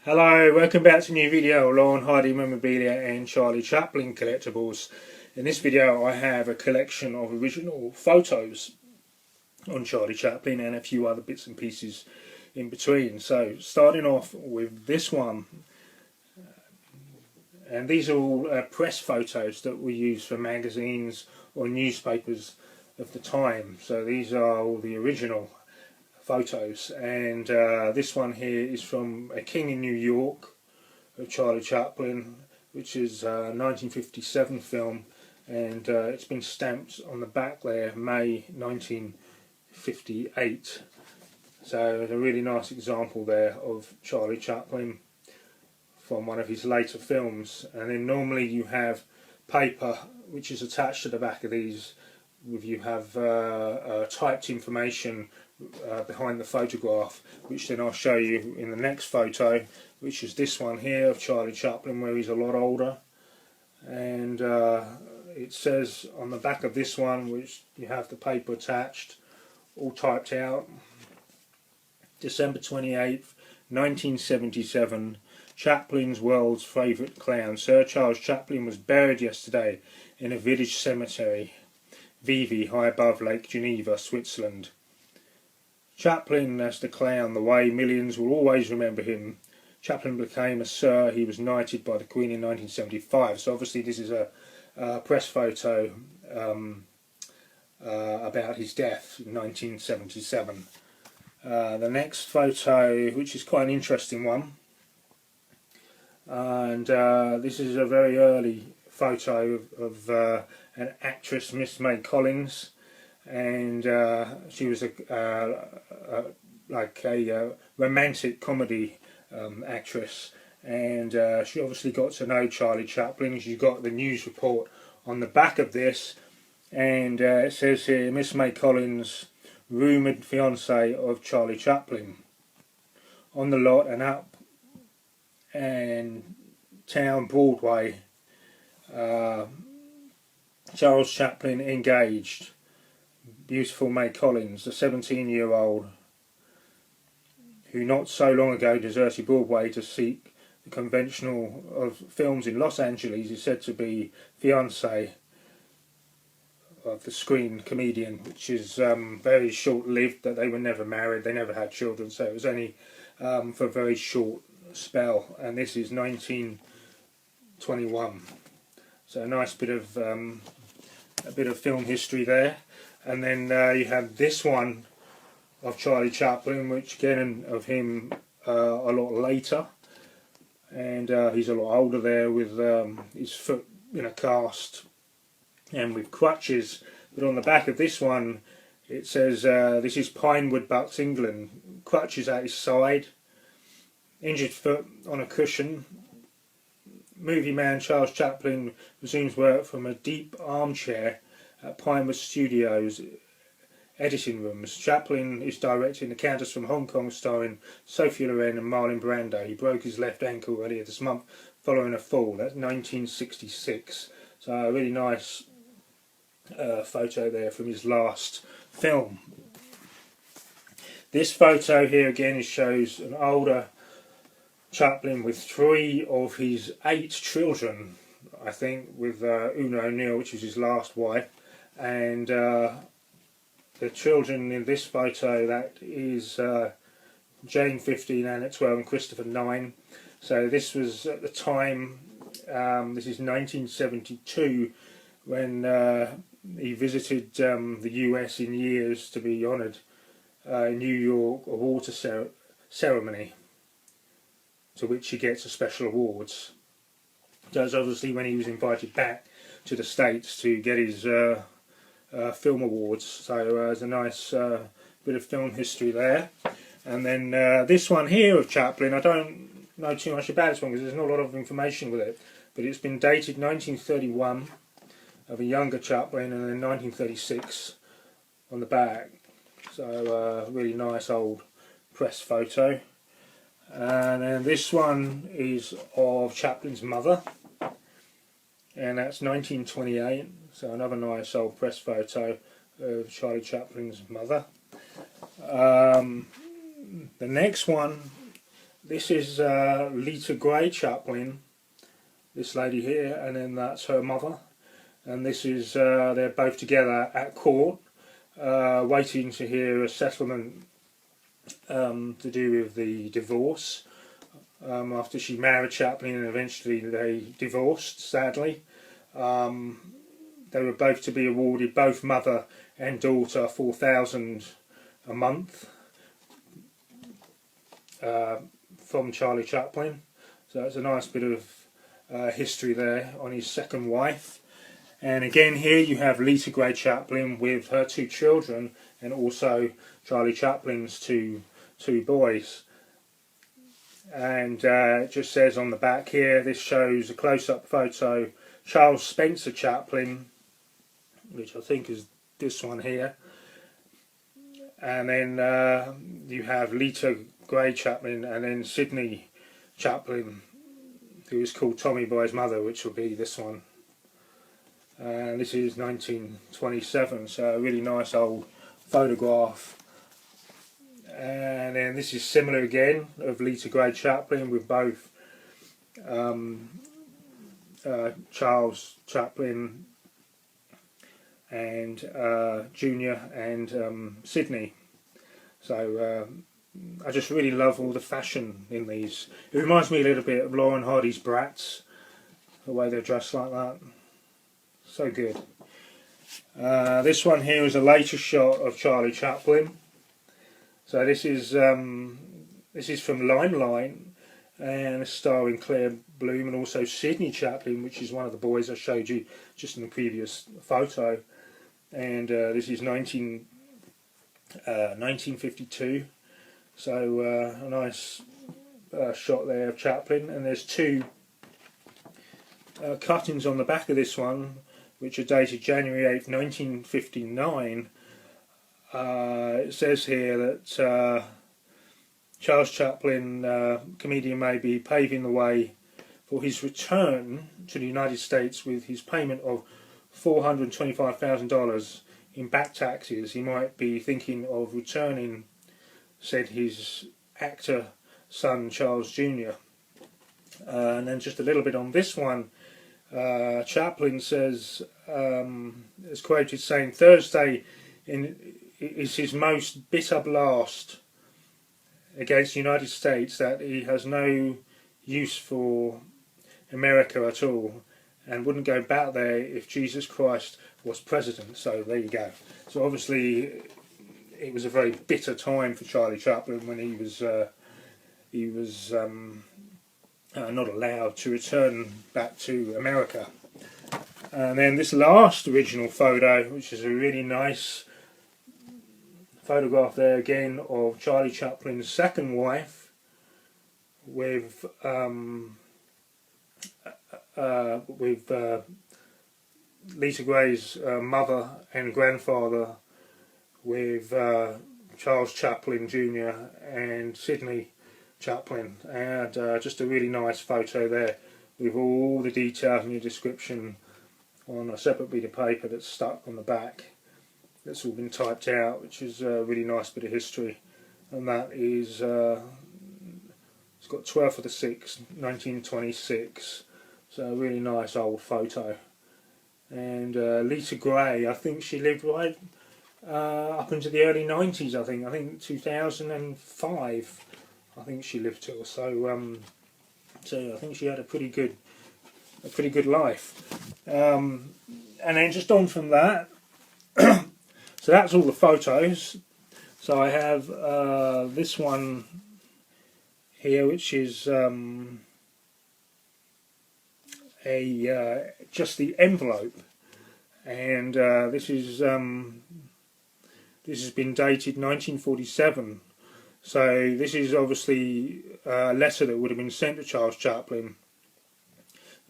Hello, welcome back to a new video, Laurel and Heidi Memorabilia and Charlie Chaplin Collectibles. In this video I have a collection of original photos on Charlie Chaplin and a few other bits and pieces in between. So starting off with this one, and these are all press photos that were used for magazines or newspapers of the time. So these are all the original photos, and this one here is from A King in New York of Charlie Chaplin, which is a 1957 film, and it's been stamped on the back there May 1958. So it's a really nice example there of Charlie Chaplin from one of his later films. And then normally you have paper which is attached to the back of these, with you have typed information behind the photograph, which then I'll show you in the next photo, which is this one here of Charlie Chaplin where he's a lot older. And it says on the back of this one, which you have the paper attached, all typed out, December 28th, 1977, Chaplin's world's favourite clown, Sir Charles Chaplin, was buried yesterday in a village cemetery, Vivi, high above Lake Geneva, Switzerland. Chaplin as the clown, the way millions will always remember him. Chaplin became a Sir. He was knighted by the Queen in 1975. So obviously this is a press photo about his death in 1977. The next photo, which is quite an interesting one, and this is a very early photo of an actress, Miss May Collins, and she was like a romantic comedy actress, and she obviously got to know Charlie Chaplin. She's got the news report on the back of this, and it says here, Miss May Collins, rumoured fiancée of Charlie Chaplin. On the lot and up and town Broadway, Charles Chaplin engaged. Beautiful May Collins, a 17-year-old who not so long ago deserted Broadway to seek the conventional of films in Los Angeles, is said to be fiancée of the screen comedian, which is very short-lived, that they were never married, they never had children, so it was only for a very short spell. And this is 1921, so a nice bit of film history there. And then you have this one of Charlie Chaplin, which again of him a lot later, and he's a lot older there with his foot in a cast and with crutches. But on the back of this one it says this is Pinewood, Bucks, England. Crutches at his side, injured foot on a cushion. Movie man Charles Chaplin resumes work from a deep armchair at Pinewood Studios editing rooms. Chaplin is directing The Countess from Hong Kong, starring Sophia Loren and Marlon Brando. He broke his left ankle earlier this month following a fall. That's 1966. So a really nice photo there from his last film. This photo here again shows an older Chaplin with 3 of his 8 children, I think, with Una O'Neill, which was his last wife. And the children in this photo, that is Jane 15, Anne at 12 and Christopher 9. So this was at the time, this is 1972, when he visited the US in years to be honoured in New York, a water ceremony to which he gets a special awards. So it's obviously when he was invited back to the States to get his film awards. So there's a nice bit of film history there. And then this one here of Chaplin, I don't know too much about this one because there's not a lot of information with it, but it's been dated 1931 of a younger Chaplin, and then 1936 on the back. So really nice old press photo. And then this one is of Chaplin's mother, and that's 1928, so another nice old press photo of Charlie Chaplin's mother. The next one This is Lita Gray Chaplin, this lady here, and then that's her mother. And this is, they're both together at court, waiting to hear a settlement to do with the divorce. After she married Chaplin and eventually they divorced, sadly. They were both to be awarded, both mother and daughter, $4,000 a month from Charlie Chaplin. So it's a nice bit of history there on his second wife. And again here you have Lita Gray Chaplin with her two children and also Charlie Chaplin's two boys. And it just says on the back here, this shows a close-up photo, Charles Spencer Chaplin, which I think is this one here. And then you have Lita Gray Chaplin and then Sidney Chaplin, who is called Tommy by his mother, which will be this one. And this is 1927, so a really nice old photograph. And then this is similar again of Lita Gray Chaplin with both Charles Chaplin and Junior and Sidney. So I just really love all the fashion in these. It reminds me a little bit of Laurel and Hardy's Brats, the way they're dressed like that. So good. This one here is a later shot of Charlie Chaplin. So this is from Limelight, and starring Claire Bloom and also Sidney Chaplin, which is one of the boys I showed you just in the previous photo. And this is 1952. So a nice shot there of Chaplin, and there's two cuttings on the back of this one, which are dated January 8th, 1959. It says here that Charles Chaplin, comedian, may be paving the way for his return to the United States with his payment of $425,000 in back taxes. He might be thinking of returning, said his actor son Charles Jr. And then just a little bit on this one. Chaplin says, is quoted saying, Thursday is his most bitter blast against the United States, that he has no use for America at all and wouldn't go back there if Jesus Christ was president. So there you go. So obviously it was a very bitter time for Charlie Chaplin when he was not allowed to return back to America. And then this last original photo, which is a really nice photograph there again of Charlie Chaplin's second wife with Lita Gray's mother and grandfather, with Charles Chaplin Jr. and Sidney Chaplin, and just a really nice photo there with all the details and the description on a separate bit of paper that's stuck on the back. That's all been typed out, which is a really nice bit of history. And that is, it's got 12th of the 6th, 1926. So a really nice old photo. And Lita Gray, I think she lived right up into the early 90s. I think 2005. I think she lived till. So I think she had a pretty good life. And then just on from that. So that's all the photos. So I have this one here, which is just the envelope, and this has been dated 1947. So this is obviously a letter that would have been sent to Charles Chaplin,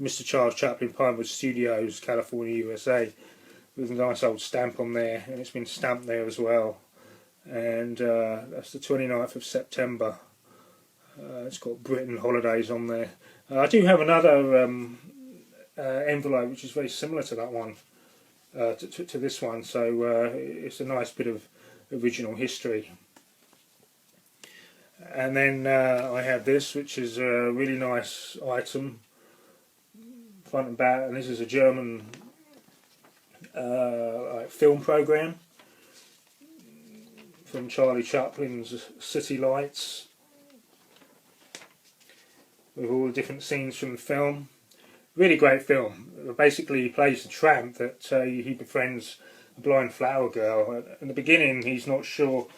Mr. Charles Chaplin, Pinewood Studios, California, USA, with a nice old stamp on there, and it's been stamped there as well. And that's the 29th of September. It's got Britain Holidays on there. I do have another envelope which is very similar to that one, to this one, so it's a nice bit of original history. And then I have this, which is a really nice item, front and back, and this is a German like film program from Charlie Chaplin's City Lights, with all the different scenes from the film. Really great film. Basically, he plays the tramp that he befriends a blind flower girl. In the beginning, he's not sure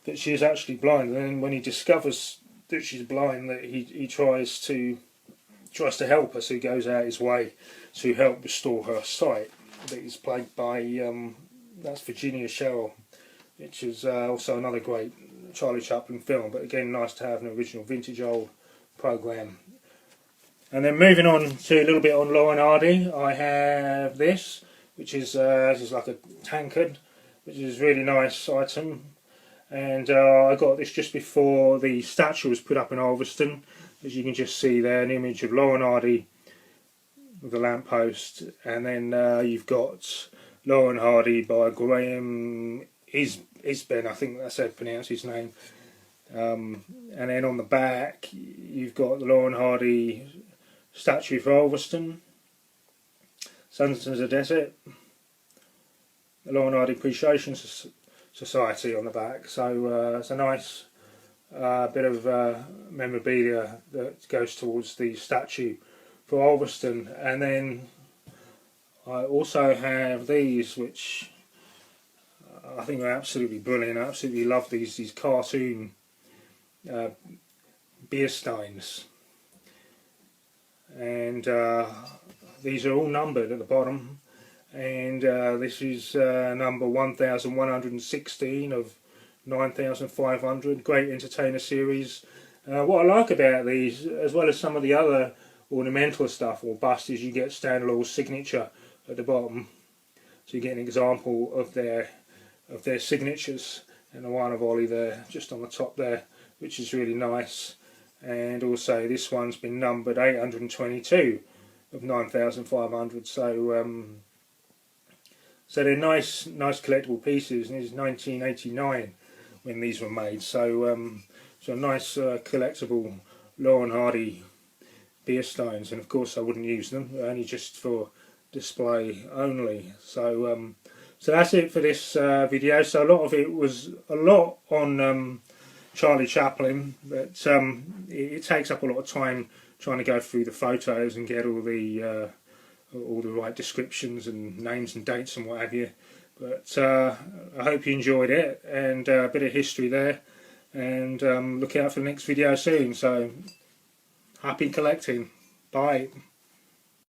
that she is actually blind, and then when he discovers that she's blind, that he tries to help her. So he goes out his way to help restore her sight. That is played by that's Virginia Sherrill, which is also another great Charlie Chaplin film. But again, nice to have an original vintage old program. And then moving on to a little bit on Laurel and Hardy, I have this, which is this is like a tankard, which is a really nice item. And I got this just before the statue was put up in Ulverston. As you can just see there, an image of Laurel and Hardy with the lamppost. And then you've got Laurel and Hardy by Graham Isben, I think that's how to pronounce his name. And then on the back, you've got the Laurel and Hardy statue for Ulverston, Sons of the Desert, the Laurel and Hardy Appreciation Society on the back. So it's a nice bit of memorabilia that goes towards the statue for Ulverston. And then I also have these, which I think are absolutely brilliant. I absolutely love these cartoon beer steins. And these are all numbered at the bottom, and this is number 1116 of 9500. Great entertainer series. What I like about these, as well as some of the other ornamental stuff or bust, is you get Stan Laurel's signature at the bottom, so you get an example of their signatures, and the one of Ollie there just on the top there, which is really nice. And also this one's been numbered 822 of 9500. So so they're nice collectible pieces, and it's 1989 when these were made. So so nice collectible Laurel and Hardy beer steins, and of course I wouldn't use them, only just for display only. So so that's it for this video. So a lot of it was a lot on Charlie Chaplin, but it takes up a lot of time trying to go through the photos and get all the right descriptions and names and dates and what have you. But I hope you enjoyed it, and a bit of history there, and look out for the next video soon. So happy collecting. Bye.